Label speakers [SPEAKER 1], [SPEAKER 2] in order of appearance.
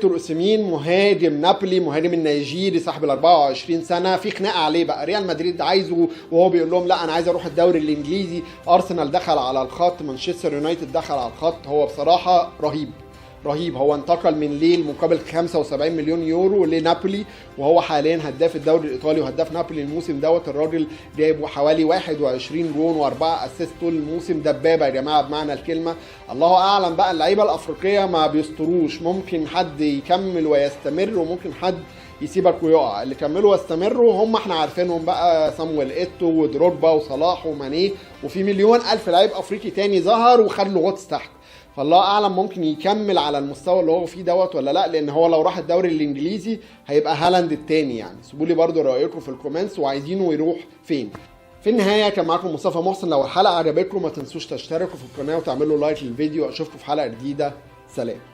[SPEAKER 1] فيكتور اوسيمين مهاجم نابولي، مهاجم النيجيري صاحب ال 24 سنه، في خناقه عليه بقى، ريال مدريد عايزه وهو بيقول لهم لا انا عايز اروح الدوري الانجليزي، ارسنال دخل على الخط، مانشستر يونايتد دخل على الخط. هو بصراحه رهيب رهيب. هو انتقل من ليل مقابل 75 مليون يورو لنابولي، وهو حاليا هداف الدوري الايطالي وهداف نابولي الموسم دوت. الراجل جايب حوالي 21 جون و4 اسيست طول الموسم. دبابه يا جماعه بمعنى الكلمه. الله اعلم بقى، اللعيبه الافريقيه ما بيستروش، ممكن حد يكمل ويستمر وممكن حد يسيبك ويقع. اللي كملوا واستمروا هم احنا عارفينهم بقى، صامويل ايتو ودروجبا وصلاح ومانيه، وفي مليون الف لعيب افريقي تاني ظهر وخد له غطس تحت. فالله اعلم ممكن يكمل على المستوى اللي هو فيه دوت ولا لا، لان هو لو راح الدوري الانجليزي هيبقى هالاند التاني يعني. سيبوا لي برده رايكم في الكومنتس وعايزينه يروح فين. في النهايه كان معاكم مصطفى محسن. لو الحلقه عجبتكم ما تنسوش تشتركوا في القناه وتعملوا لايك للفيديو. اشوفكم في حلقه جديده. سلام.